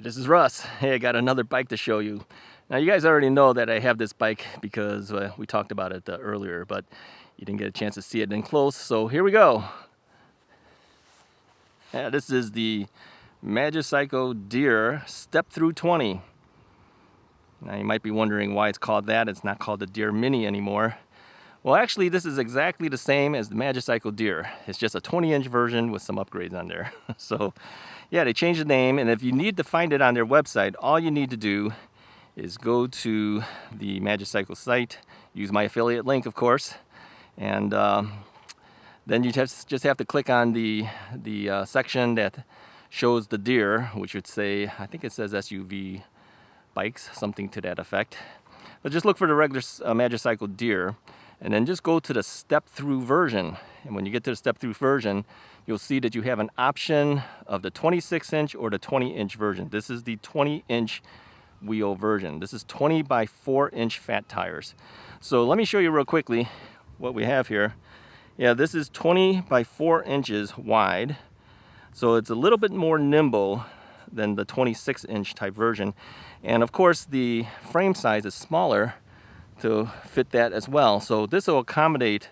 Hey, this is Russ. Hey, I got another bike to show you. Now, you guys already know that I have this bike because we talked about it earlier, but you didn't get a chance to see it in close, so here we go. Yeah, this is the Magicycle Deer Step-Thru 20. Now, you might be wondering why it's called that. It's not called the Deer Mini anymore. Well, actually, this is exactly the same as the Magicycle Deer. It's just a 20-inch version with some upgrades on there. So, yeah, they changed the name, and if you need to find it on their website, all you need to do is go to the Magicycle site, use my affiliate link, of course, and then you just have to click on the section that shows the deer, which would say, I think it says SUV bikes, something to that effect. But just look for the regular Magicycle Deer, and then just go to the Step-Thru version. And when you get to the Step-Thru version, you'll see that you have an option of the 26-inch or the 20-inch version. This is the 20-inch wheel version. This is 20 by 4-inch fat tires. So let me show you real quickly what we have here. Yeah, this is 20 by 4 inches wide. So it's a little bit more nimble than the 26-inch type version. And of course, the frame size is smaller to fit that as well. So this will accommodate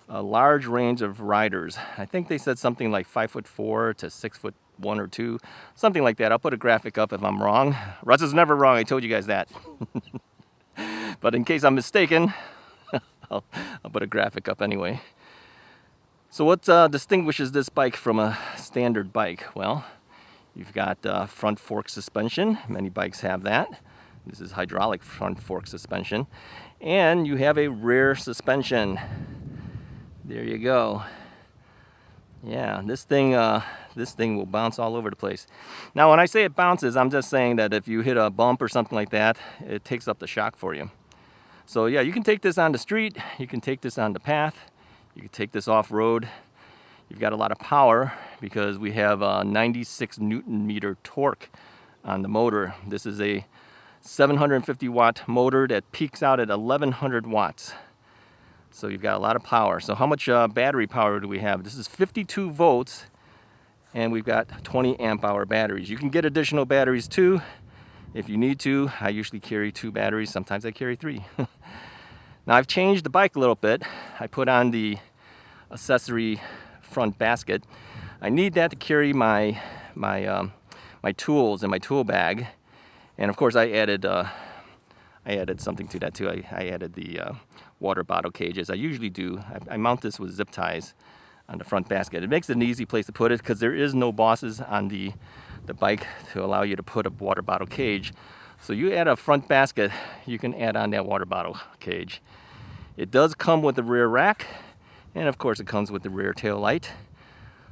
a large range of riders. I think they said something like 5'4" to 6'1" or 2, something like that. I'll put a graphic up if I'm wrong. Russ is never wrong, I told you guys that. But in case I'm mistaken, I'll put a graphic up anyway. So what distinguishes this bike from a standard bike? Well, you've got front fork suspension. Many bikes have that. This is hydraulic front fork suspension. And you have a rear suspension. There you go. Yeah, this thing will bounce all over the place. Now, when I say it bounces, I'm just saying that if you hit a bump or something like that, it takes up the shock for you. So yeah, you can take this on the street, you can take this on the path, you can take this off-road. You've got a lot of power because we have 96 Newton meter torque on the motor. This is a 750 watt motor that peaks out at 1100 watts. So you've got a lot of power. So how much battery power do we have? This is 52 volts, and we've got 20 amp hour batteries. You can get additional batteries too if you need to. I usually carry 2 batteries. Sometimes I carry 3. Now I've changed the bike a little bit. I put on the accessory front basket. I need that to carry my tools in my tool bag. And of course I added something to that too. I added the water bottle cage, as I usually do. I mount this with zip ties on the front basket. It makes it an easy place to put it because there is no bosses on the bike to allow you to put a water bottle cage. So you add a front basket, you can add on that water bottle cage. It does come with the rear rack, and of course it comes with the rear tail light.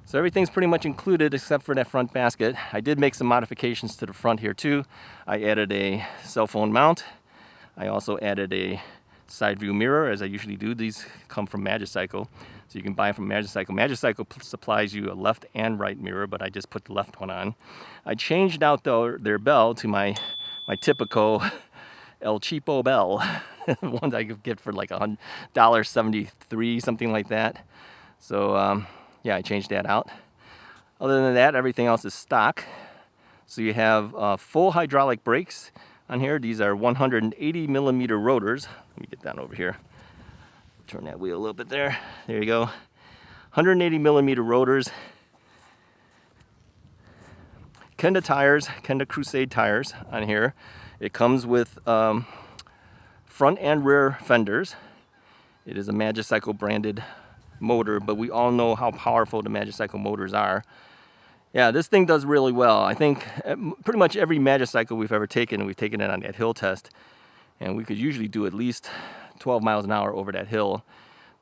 So everything's pretty much included except for that front basket. I did make some modifications to the front here too. I added a cell phone mount. I also added a side view mirror, as I usually do. These come from Magicycle, so you can buy them from Magicycle. Magicycle supplies you a left and right mirror, but I just put the left one on. I changed out their bell to my typical El Cheapo bell, one that I could get for like $1.73, something like that. So yeah, I changed that out. Other than that, everything else is stock. So you have full hydraulic brakes on here. These are 180 millimeter rotors. Let me get down over here. Turn that wheel a little bit there. There you go. 180 millimeter rotors. Kenda tires, Kenda Crusade tires on here. It comes with front and rear fenders. It is a Magicycle branded motor, but we all know how powerful the Magicycle motors are. Yeah, this thing does really well. I think pretty much every Magicycle we've ever taken, we've taken it on that hill test, and we could usually do at least 12 miles an hour over that hill,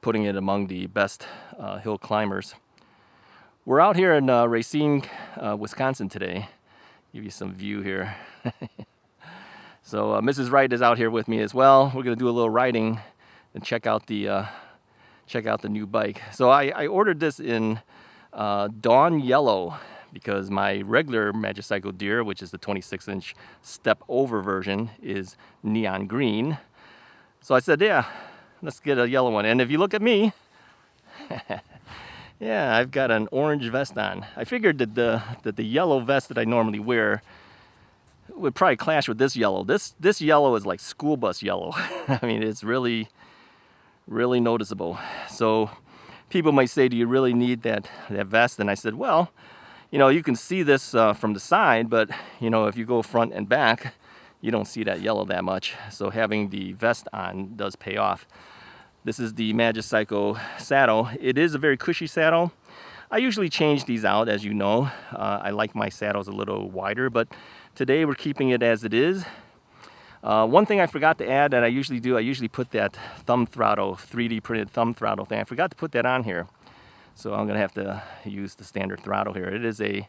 putting it among the best hill climbers. We're out here in Racine, Wisconsin today. Give you some view here. So Mrs. Wright is out here with me as well. We're gonna do a little riding and check out the new bike. So I ordered this in Dawn Yellow because my regular Magicycle Deer, which is the 26-inch step-over version, is neon green. So I said, yeah, let's get a yellow one. And if you look at me, yeah, I've got an orange vest on. I figured that the yellow vest that I normally wear would probably clash with this yellow. This yellow is like school bus yellow. I mean, it's really noticeable. So people might say, do you really need that vest? And I said, well, you know, you can see this from the side, but you know, if you go front and back, you don't see that yellow that much. So having the vest on does pay off. This is the Magicycle saddle. It is a very cushy saddle. I usually change these out, as you know. I like my saddles a little wider, but today we're keeping it as it is. One thing I forgot to add that I usually do, I usually put that thumb throttle, 3D printed thumb throttle thing. I forgot to put that on here. So I'm gonna have to use the standard throttle here. It is a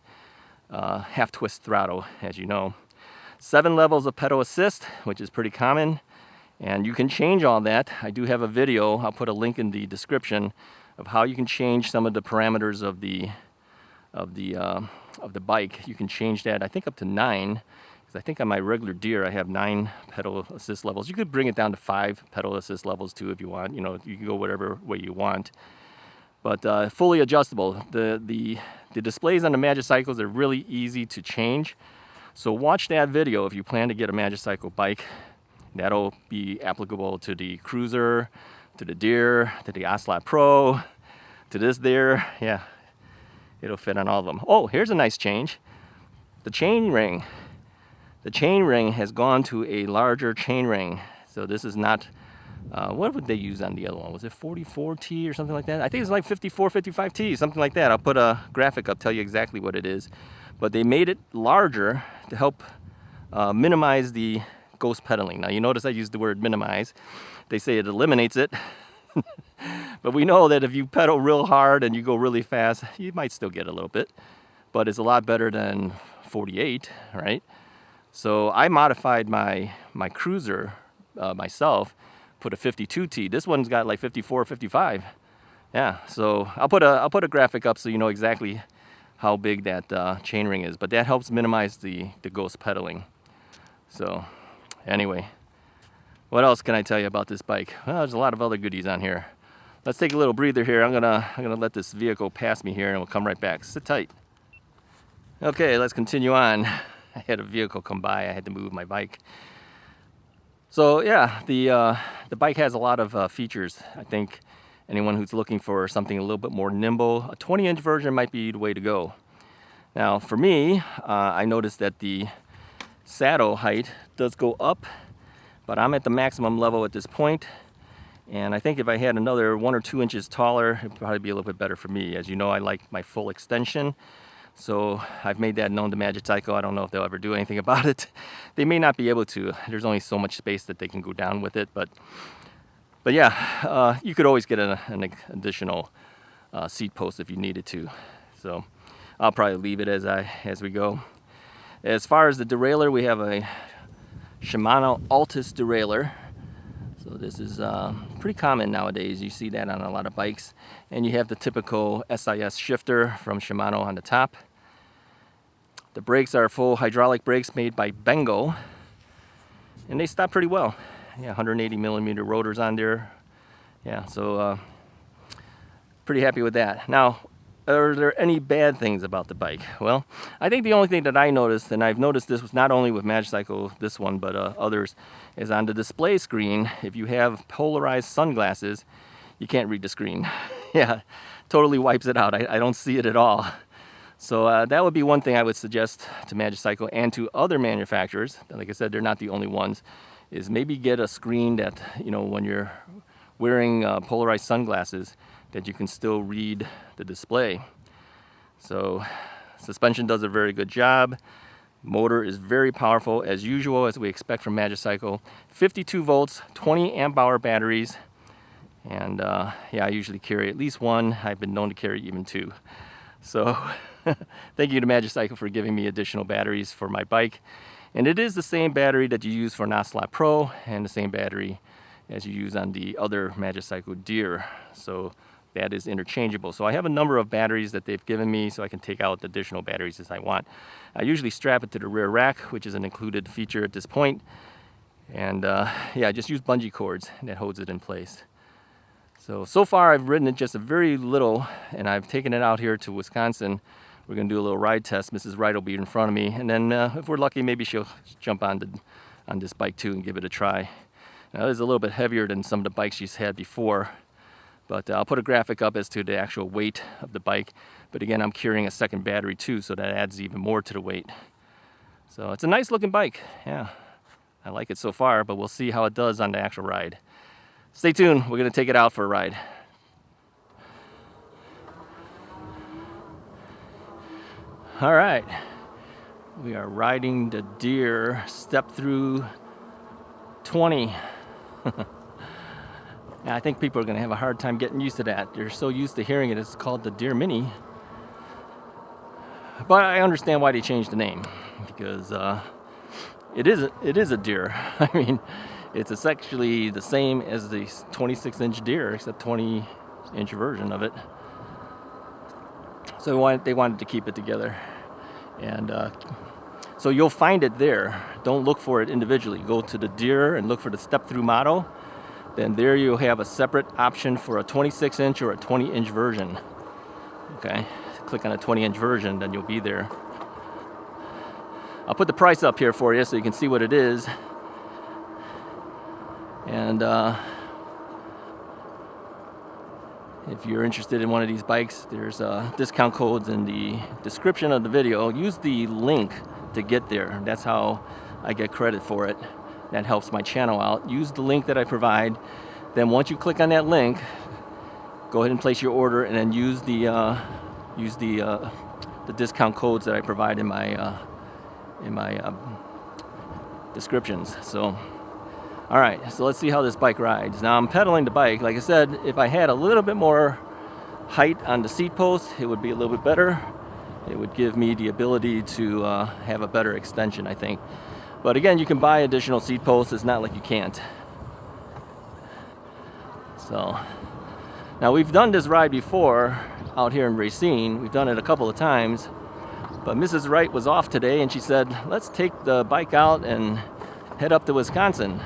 half twist throttle, as you know. 7 levels of pedal assist, which is pretty common. And you can change all that. I do have a video, I'll put a link in the description, of how you can change some of the parameters of the bike. You can change that, I think, up to 9. Because I think on my regular Deer I have 9 pedal assist levels. You could bring it down to 5 pedal assist levels too if you want. You know, you can go whatever way you want. But fully adjustable. The displays on the Magicycles are really easy to change. So watch that video if you plan to get a Magicycle bike. That'll be applicable to the Cruiser, to the Deer, to the Ocelot Pro, to this Deer. Yeah, it'll fit on all of them. Oh, here's a nice change. The chain ring. The chain ring has gone to a larger chain ring. So this is not, what would they use on the other one? Was it 44T or something like that? I think it's like 54, 55T, something like that. I'll put a graphic up, tell you exactly what it is. But they made it larger to help minimize the ghost pedaling. Now you notice I used the word minimize. They say it eliminates it. But we know that if you pedal real hard and you go really fast, you might still get a little bit. But it's a lot better than 48, right? So I modified my Cruiser myself, put a 52T. This one's got like 54, 55. Yeah, so I'll put a graphic up so you know exactly how big that chainring is. But that helps minimize the ghost pedaling. So anyway, what else can I tell you about this bike? Well, there's a lot of other goodies on here. Let's take a little breather here. I'm gonna let this vehicle pass me here and we'll come right back. Sit tight. Okay, let's continue on. I had a vehicle come by. I had to move my bike. So yeah, the bike has a lot of features. I think anyone who's looking for something a little bit more nimble, a 20-inch version might be the way to go. Now for me, I noticed that the saddle height does go up, but I'm at the maximum level at this point. And I think if I had another 1 or 2 inches taller, it'd probably be a little bit better for me. As you know, I like my full extension. So I've made that known to Magicycle. I don't know if they'll ever do anything about it. They may not be able to. There's only so much space that they can go down with it. But yeah, you could always get an additional seat post if you needed to. So I'll probably leave it as we go. As far as the derailleur, we have a Shimano Altus derailleur. So this is pretty common nowadays. You see that on a lot of bikes. And you have the typical SIS shifter from Shimano on the top. The brakes are full hydraulic brakes made by Bengo. And they stop pretty well. Yeah, 180 millimeter rotors on there. Yeah, so pretty happy with that. Now, are there any bad things about the bike? Well, I think the only thing that I noticed, and I've noticed this was not only with Magicycle, this one, but others, is on the display screen, if you have polarized sunglasses, you can't read the screen. Yeah, totally wipes it out. I don't see it at all. So that would be one thing I would suggest to Magicycle and to other manufacturers. Like I said, they're not the only ones, is maybe get a screen that, you know, when you're wearing polarized sunglasses, that you can still read the display. So suspension does a very good job. Motor is very powerful as usual, as we expect from Magicycle. 52 volts, 20 amp hour batteries. And yeah, I usually carry at least one. I've been known to carry even 2. So thank you to Magicycle for giving me additional batteries for my bike. And it is the same battery that you use for an Ocelot Pro and the same battery as you use on the other Magicycle Deer. So that is interchangeable. So I have a number of batteries that they've given me so I can take out additional batteries as I want. I usually strap it to the rear rack, which is an included feature at this point. And yeah, I just use bungee cords and that holds it in place. So far I've ridden it just a very little, and I've taken it out here to Wisconsin we're going to do a little ride test. Mrs. Wright will be in front of me, and then if we're lucky, maybe she'll jump on this bike too and give it a try. Now, it is a little bit heavier than some of the bikes she's had before, but I'll put a graphic up as to the actual weight of the bike. But again, I'm carrying a second battery too, so that adds even more to the weight. So it's a nice looking bike. Yeah, I like it so far, but we'll see how it does on the actual ride. Stay tuned, we're gonna take it out for a ride. All right, we are riding the Deer Step-Thru 20. I think people are going to have a hard time getting used to that. They're so used to hearing it. It's called the Deer Mini. But I understand why they changed the name, because it is a deer. I mean, it's essentially the same as the 26-inch Deer, except 20-inch version of it. So they wanted to keep it together. And so you'll find it there. Don't look for it individually. Go to the Deer and look for the Step-Thru model. Then there you'll have a separate option for a 26-inch or a 20-inch version. Okay, click on a 20-inch version, then you'll be there. I'll put the price up here for you so you can see what it is. And if you're interested in one of these bikes, there's discount codes in the description of the video. Use the link to get there. That's how I get credit for it. That helps my channel out. Use the link that I provide. Then once you click on that link, go ahead and place your order, and then use the discount codes that I provide in my descriptions. So, all right. So let's see how this bike rides. Now I'm pedaling the bike. Like I said, if I had a little bit more height on the seat post, it would be a little bit better. It would give me the ability to have a better extension, I think. But again, you can buy additional seat posts. It's not like you can't. So, now we've done this ride before out here in Racine. We've done it a couple of times. But Mrs. Wright was off today, and she said, let's take the bike out and head up to Wisconsin.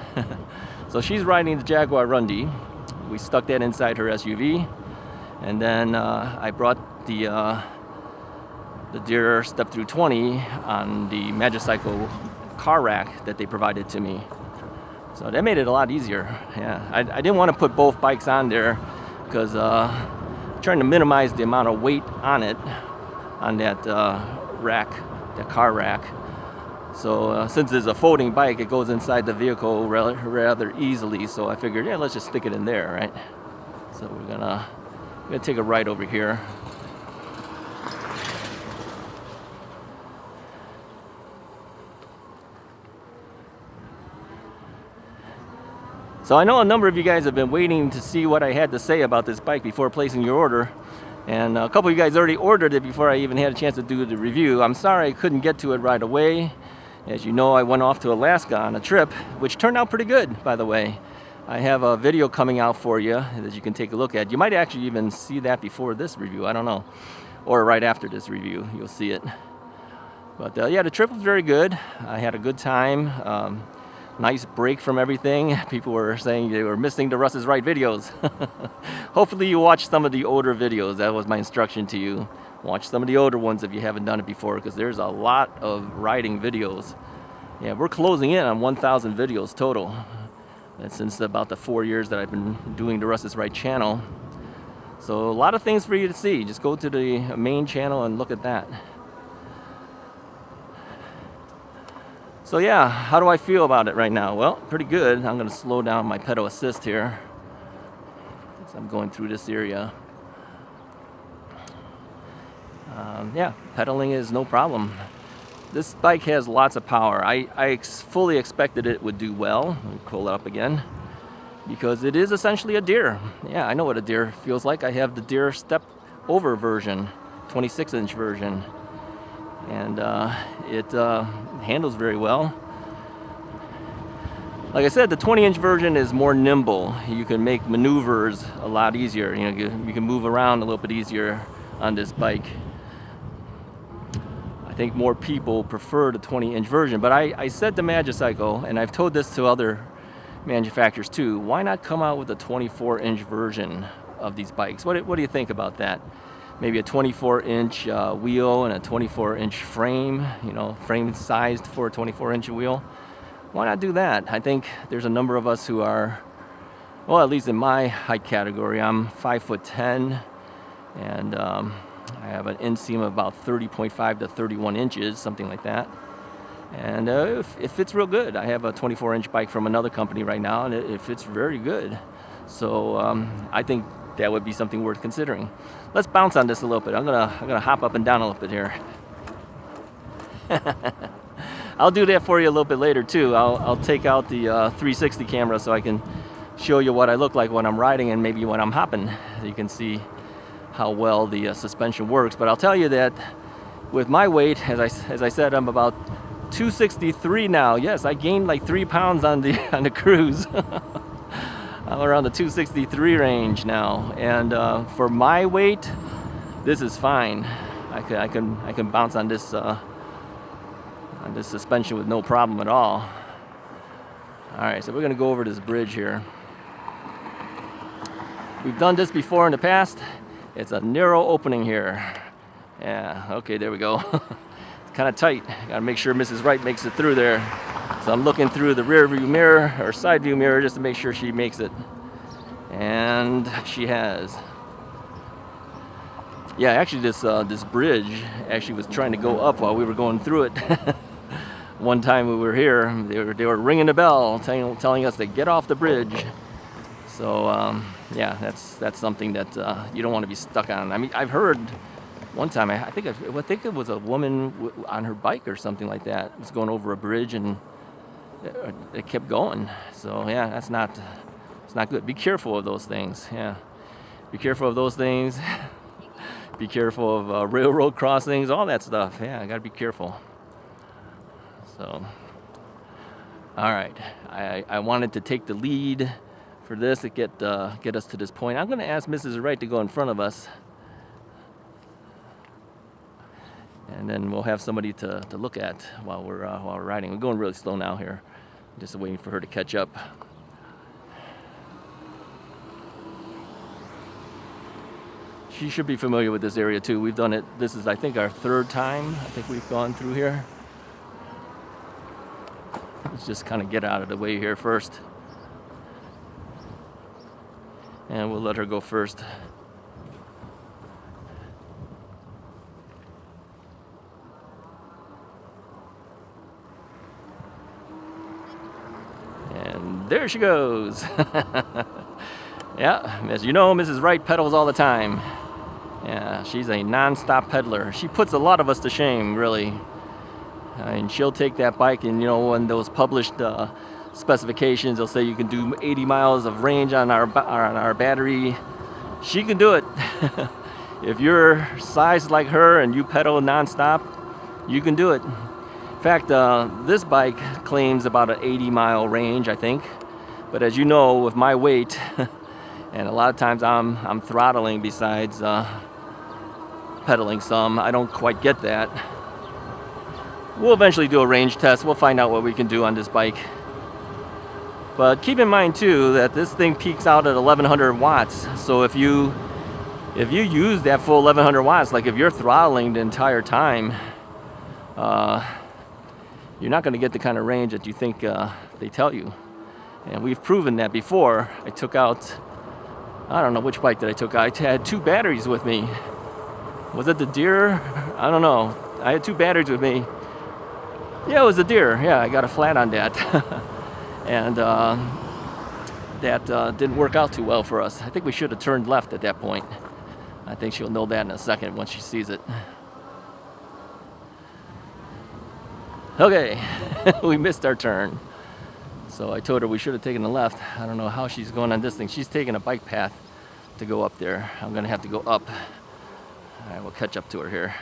So she's riding the Jaguar Rundy. We stuck that inside her SUV. And then I brought the Deer Step-Thru 20 on the Magicycle car rack that they provided to me. So that made it a lot easier. Yeah, I didn't want to put both bikes on there because I'm trying to minimize the amount of weight on it, on that rack, that car rack. So since it's a folding bike, it goes inside the vehicle rather easily. So I figured, yeah, let's just stick it in there, right? So we're gonna take a ride over here. So I know a number of you guys have been waiting to see what I had to say about this bike before placing your order. And a couple of you guys already ordered it before I even had a chance to do the review. I'm sorry I couldn't get to it right away. As you know, I went off to Alaska on a trip, which turned out pretty good, by the way. I have a video coming out for you that you can take a look at. You might actually even see that before this review, I don't know. Or right after this review, you'll see it. But yeah, the trip was very good. I had a good time. Nice break from everything. People were saying they were missing the RUSSISRIGHT videos. Hopefully you watched some of the older videos. That was my instruction to you. Watch some of the older ones if you haven't done it before, because there's a lot of riding videos. Yeah, we're closing in on 1,000 videos total. And since about the 4 years that I've been doing the RUSSISRIGHT channel. So a lot of things for you to see. Just go to the main channel and look at that. So yeah, how do I feel about it right now? Well, pretty good. I'm going to slow down my pedal assist here as I'm going through this area. Yeah, pedaling is no problem. This bike has lots of power. I fully expected it would do well. Let me pull it up again. Because it is essentially a Deer. Yeah, I know what a Deer feels like. I have the Deer Step-Over version, 26-inch version. And it handles very well. Like I said, the 20-inch version is more nimble. You can make maneuvers a lot easier. You know, you can move around a little bit easier on this bike. I think more people prefer the 20-inch version, but I said to Magicycle, and I've told this to other manufacturers too, why not come out with a 24-inch version of these bikes? What do you think about that? maybe a 24-inch wheel and a 24-inch frame, you know, frame sized for a 24-inch wheel. Why not do that? I think there's a number of us who are, well, at least in my height category, I'm 5'10", and I have an inseam of about 30.5 to 31 inches, something like that. And it fits real good. I have a 24-inch bike from another company right now, and it fits very good. So I think that would be something worth considering. Let's bounce on this a little bit. I'm gonna hop up and down a little bit here. I'll do that for you a little bit later too. I'll take out the 360 camera so I can show you what I look like when I'm riding and maybe when I'm hopping. You can see how well the suspension works. But I'll tell you that with my weight, as I said, I'm about 263 now. Yes, I gained like 3 pounds on the cruise. I'm around the 263 range now, and for my weight, this is fine. I can bounce on this suspension with no problem at all. All right, so we're gonna go over this bridge here. We've done this before in the past. It's a narrow opening here. Yeah, okay, there we go. It's kind of tight. Gotta make sure Mrs. Wright makes it through there. So I'm looking through the rear view mirror or side view mirror just to make sure she makes it. And she has. Yeah, actually this bridge actually was trying to go up while we were going through it. One time we were here, they were ringing the bell telling us to get off the bridge. So yeah, that's something that you don't want to be stuck on. I mean, I've heard one time, I think it was a woman on her bike or something like that. It was going over a bridge and it kept going. So yeah, it's not good. Be careful of those things. Yeah, be careful of those things. Be careful of railroad crossings, all that stuff. Yeah, I gotta be careful. So, all right, I wanted to take the lead for this to get us to this point. I'm gonna ask Mrs. Wright to go in front of us. And then we'll have somebody to look at while we're riding. We're going really slow now here. Just waiting for her to catch up. She should be familiar with this area too. We've done it. This is, I think, our third time. I think we've gone through here. Let's just kind of get out of the way here first. And we'll let her go first. There she goes. Yeah, as you know, Mrs. Wright pedals all the time. Yeah, she's a non-stop peddler. She puts a lot of us to shame, really. I mean, she'll take that bike and, you know, when those published specifications, they'll say you can do 80 miles of range on our battery. She can do it. If you're sized like her and you pedal non-stop, you can do it. In fact, this bike claims about an 80-mile range, I think. But as you know, with my weight, and a lot of times I'm throttling besides pedaling some, I don't quite get that. We'll eventually do a range test. We'll find out what we can do on this bike. But keep in mind too that this thing peaks out at 1100 watts. So if you use that full 1100 watts, like if you're throttling the entire time, you're not going to get the kind of range that you think they tell you. And we've proven that before. I took out, I don't know which bike that I took out. I had 2 batteries with me. Was it the Deer? I don't know. I had 2 batteries with me. Yeah, it was the Deer. Yeah, I got a flat on that. And that didn't work out too well for us. I think we should have turned left at that point. I think she'll know that in a second once she sees it. Okay, we missed our turn. So I told her we should have taken the left. I don't know how she's going on this thing. She's taking a bike path to go up there. I'm gonna have to go up. All right, we'll catch up to her here.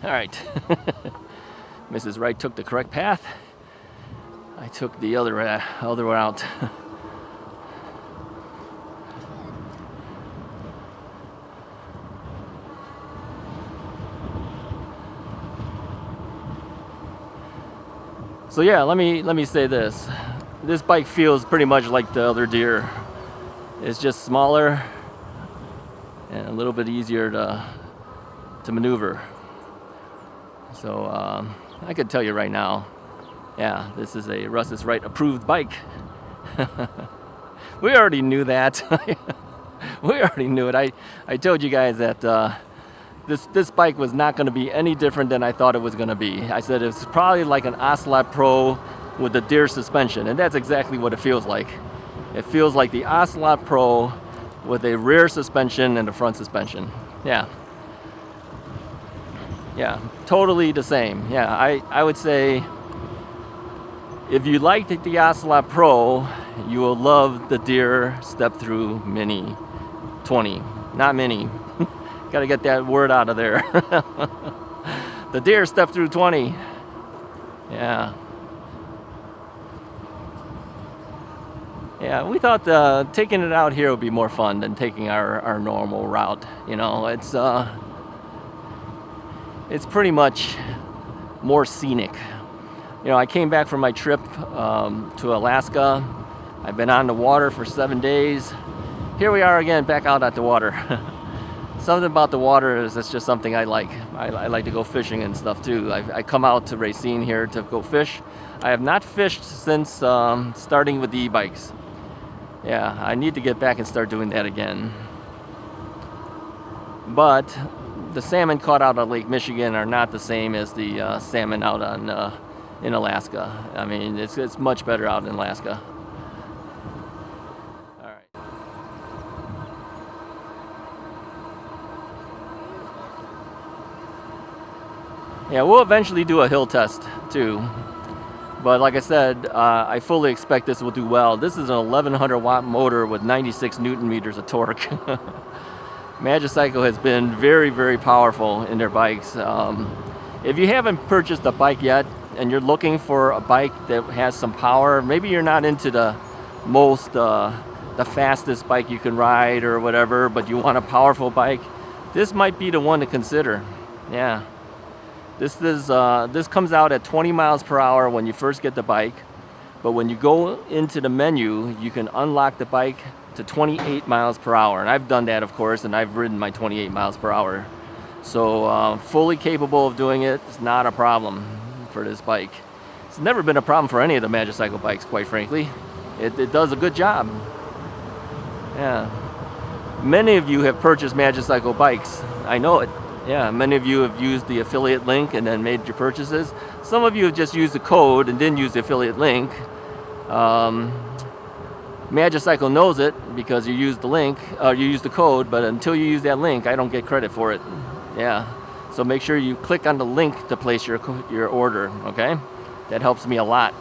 All right, Mrs. Wright took the correct path. I took the other route. So yeah, let me say this. this bike feels pretty much like the other Deer. It's just smaller and a little bit easier to maneuver. So I could tell you right now, yeah, this is a RUSSISRIGHT approved bike. We already knew that. We already knew it. I told you guys that this bike was not going to be any different than I thought it was going to be. I said it's probably like an Ocelot Pro with the Deer suspension, and that's exactly what it feels like. It feels like the Ocelot Pro with a rear suspension and a front suspension. Yeah. Yeah, totally the same. Yeah, I would say if you liked the Ocelot Pro, you will love the Deer Step-Thru Mini 20. Not Mini. Got to get that word out of there. The Deer Step-Thru 20. Yeah. Yeah, we thought taking it out here would be more fun than taking our normal route. You know, it's pretty much more scenic. You know, I came back from my trip to Alaska. I've been on the water for 7 days. Here we are again, back out at the water. Something about the water is that's just something I like. I like to go fishing and stuff too. I come out to Racine here to go fish. I have not fished since starting with the e-bikes. Yeah, I need to get back and start doing that again. But the salmon caught out of Lake Michigan are not the same as the salmon out on in Alaska. I mean, it's much better out in Alaska. All right. Yeah, we'll eventually do a hill test too. But like I said, I fully expect this will do well. This is an 1100 watt motor with 96 Newton meters of torque. Magicycle has been very, very powerful in their bikes. If you haven't purchased a bike yet and you're looking for a bike that has some power, maybe you're not into the fastest bike you can ride or whatever, but you want a powerful bike, this might be the one to consider. Yeah. This comes out at 20 miles per hour when you first get the bike, but when you go into the menu, you can unlock the bike to 28 miles per hour. And I've done that, of course, and I've ridden my 28 miles per hour. So fully capable of doing it. It's not a problem for this bike. It's never been a problem for any of the Magicycle bikes, quite frankly. It does a good job. Yeah. Many of you have purchased Magicycle bikes. I know it. Yeah, many of you have used the affiliate link and then made your purchases. Some of you have just used the code and didn't use the affiliate link. Magicycle knows it because you used the link, you used the code, but until you use that link, I don't get credit for it. Yeah, so make sure you click on the link to place your order, okay? That helps me a lot.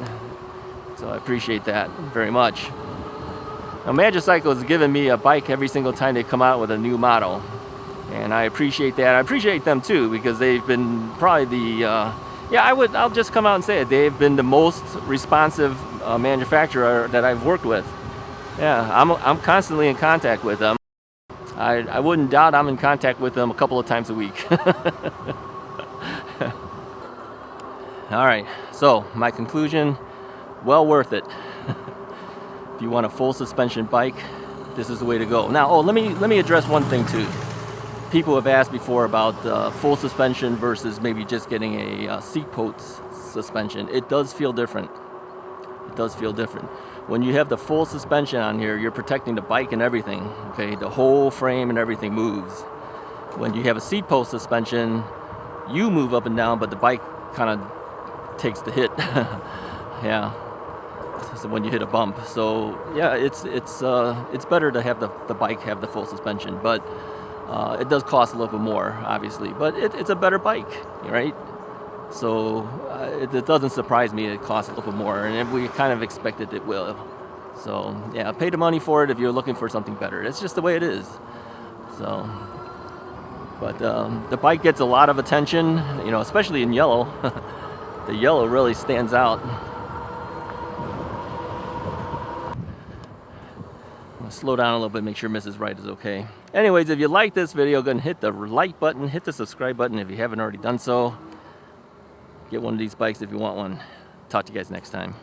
So I appreciate that very much. Now, Magicycle has given me a bike every single time they come out with a new model. And I appreciate that. I appreciate them too because they've been probably I'll just come out and say it. They've been the most responsive manufacturer that I've worked with. Yeah, I'm constantly in contact with them. I wouldn't doubt I'm in contact with them a couple of times a week. All right, so my conclusion, well worth it. If you want a full suspension bike, this is the way to go. Now, let me address one thing too. People have asked before about full suspension versus maybe just getting a seat post suspension. It does feel different. It does feel different. When you have the full suspension on here, you're protecting the bike and everything. Okay, the whole frame and everything moves. When you have a seat post suspension, you move up and down, but the bike kind of takes the hit. Yeah. So when you hit a bump. So yeah, it's better to have the bike have the full suspension, but it does cost a little bit more, obviously, but it's a better bike, right? So it doesn't surprise me it costs a little bit more, and we kind of expected it will. So yeah, pay the money for it if you're looking for something better. It's just the way it is. So, but the bike gets a lot of attention, you know, especially in yellow. The yellow really stands out. Slow down a little bit, make sure Mrs. Wright is okay. Anyways, if you like this video, go ahead and hit the like button, hit the subscribe button if you haven't already done so. Get one of these bikes if you want one. Talk to you guys next time.